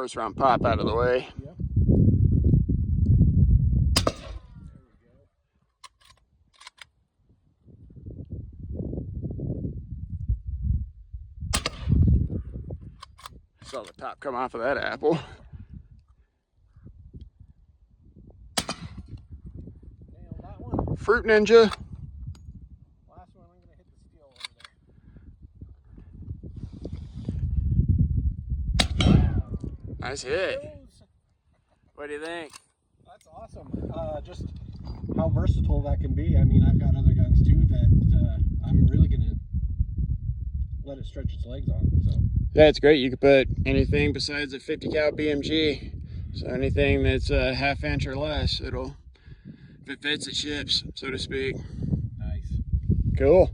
First round pop out of the way. Yep. Saw the top come off of that apple. Nailed that one. Fruit Ninja. Last one, I'm gonna hit the steel over there. Nice hit. What do you think? That's awesome. Just how versatile that can be. I mean, I've got other guns too that I'm really gonna let it stretch its legs on. So Yeah, it's great. You could put anything besides a 50 cal BMG. So anything that's a ½ inch or less, if it fits, it ships, so to speak. nice. Cool.